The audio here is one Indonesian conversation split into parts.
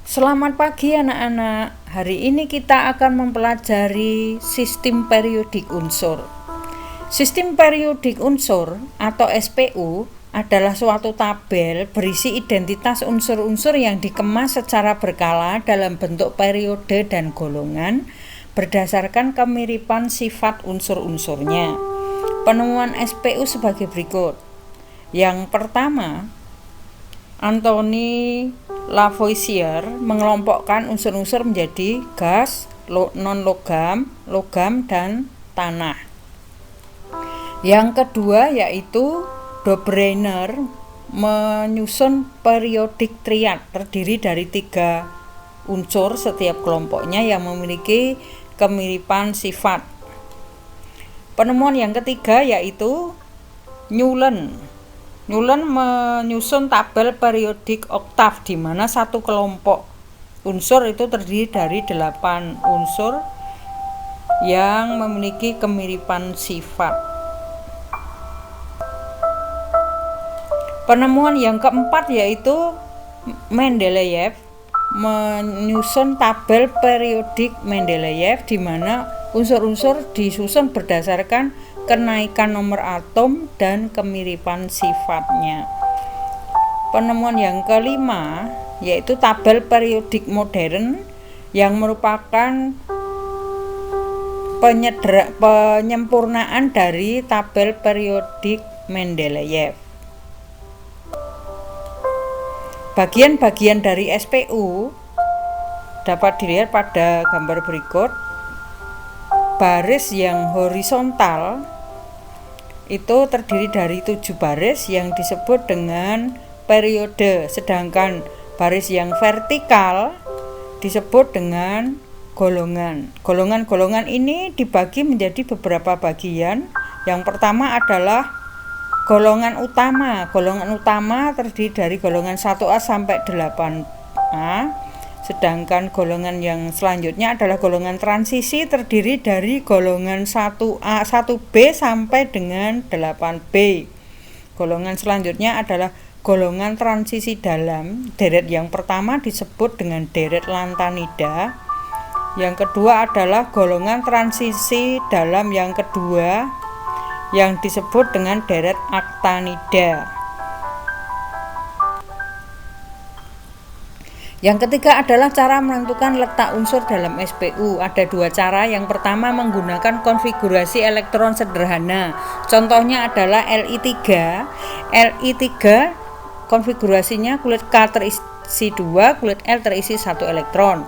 Selamat pagi anak-anak. Hari ini kita akan mempelajari sistem periodik unsur. Sistem periodik unsur atau SPU adalah suatu tabel berisi identitas unsur-unsur yang dikemas secara berkala dalam bentuk periode dan golongan berdasarkan kemiripan sifat unsur-unsurnya. Penemuan SPU sebagai berikut. Yang pertama, Anthony Lavoisier mengelompokkan unsur-unsur menjadi gas, non-logam, logam, dan tanah. Yang kedua yaitu Dobreiner menyusun periodik triad terdiri dari 3 unsur setiap kelompoknya yang memiliki kemiripan sifat. Penemuan yang ketiga yaitu Newland menyusun tabel periodik oktav di mana satu kelompok unsur itu terdiri dari 8 unsur yang memiliki kemiripan sifat. Penemuan yang keempat yaitu Mendeleev menyusun tabel periodik Mendeleev di mana unsur-unsur disusun berdasarkan kenaikan nomor atom dan kemiripan sifatnya. Penemuan yang kelima yaitu tabel periodik modern yang merupakan penyempurnaan dari tabel periodik Mendeleev. Bagian-bagian dari SPU dapat dilihat pada gambar berikut. Baris yang horizontal itu terdiri dari 7 baris yang disebut dengan periode, sedangkan baris yang vertikal disebut dengan golongan. Golongan-golongan ini dibagi menjadi beberapa bagian. Yang pertama adalah golongan utama. Golongan utama terdiri dari golongan 1A sampai 8A. Sedangkan golongan yang selanjutnya adalah golongan transisi terdiri dari golongan 1A, 1B sampai dengan 8B. Golongan selanjutnya adalah golongan transisi dalam. Deret yang pertama disebut dengan deret lantanida. Yang kedua adalah golongan transisi dalam yang kedua yang disebut dengan deret aktinida. Yang ketiga adalah cara menentukan letak unsur dalam SPU. Ada 2 cara. Yang pertama menggunakan konfigurasi elektron sederhana. Contohnya adalah Li3. Li3 konfigurasinya kulit K terisi 2, kulit L terisi 1 elektron.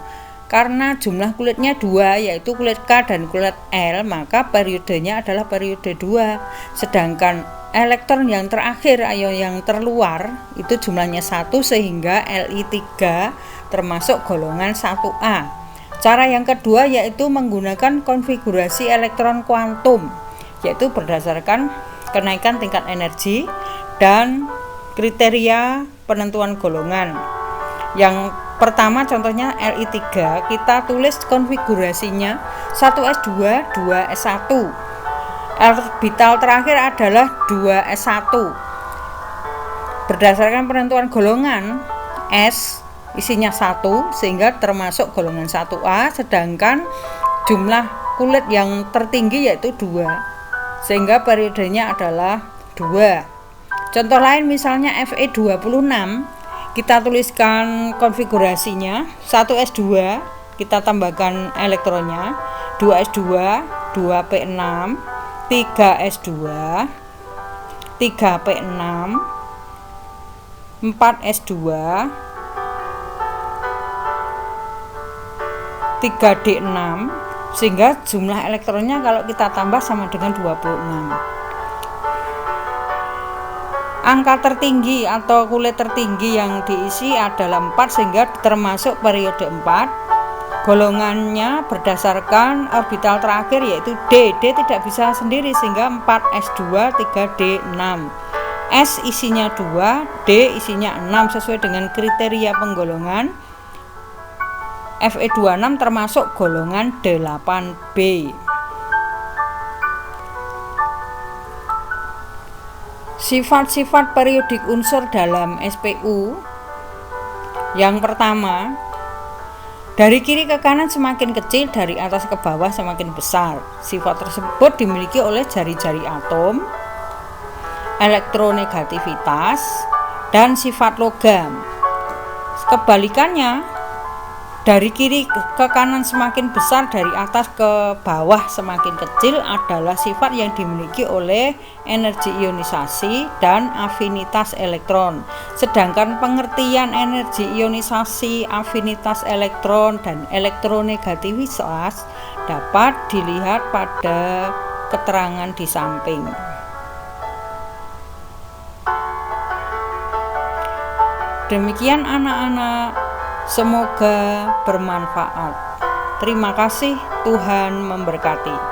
Karena jumlah kulitnya 2 yaitu kulit K dan kulit L, maka periodenya adalah periode 2. Sedangkan elektron yang terakhir atau yang terluar itu jumlahnya 1 sehingga Li3 termasuk golongan 1A. Cara yang kedua yaitu menggunakan konfigurasi elektron kuantum, yaitu berdasarkan kenaikan tingkat energi dan kriteria penentuan golongan. Yang pertama contohnya Li3, kita tulis konfigurasinya 1s2, 2s1. Orbital terakhir adalah 2s1. Berdasarkan penentuan golongan, S isinya 1 sehingga termasuk golongan 1A, sedangkan jumlah kulit yang tertinggi yaitu 2 sehingga periodenya adalah 2. Contoh lain misalnya Fe26, kita tuliskan konfigurasinya 1s2, kita tambahkan elektronnya 2s2, 2p6, 3s2, 3p6, 4s2, 3d6 sehingga jumlah elektronnya kalau kita tambah sama dengan 26. Angka tertinggi atau kulit tertinggi yang diisi adalah 4 sehingga termasuk periode 4. Golongannya berdasarkan orbital terakhir yaitu D. D tidak bisa sendiri sehingga 4s2, 3d6. S isinya 2, D isinya 6 sesuai dengan kriteria penggolongan. Fe26 termasuk golongan 8B. Sifat-sifat periodik unsur dalam SPU. Yang pertama, Dari kiri ke kanan semakin kecil, dari atas ke bawah semakin besar. Sifat tersebut dimiliki oleh jari-jari atom, elektronegativitas, dan sifat logam. Kebalikannya, dari kiri ke kanan semakin besar, dari atas ke bawah semakin kecil adalah sifat yang dimiliki oleh energi ionisasi dan afinitas elektron. Sedangkan pengertian energi ionisasi, afinitas elektron, dan elektronegativitas dapat dilihat pada keterangan di samping. Demikian anak-anak, semoga bermanfaat. Terima kasih, Tuhan memberkati.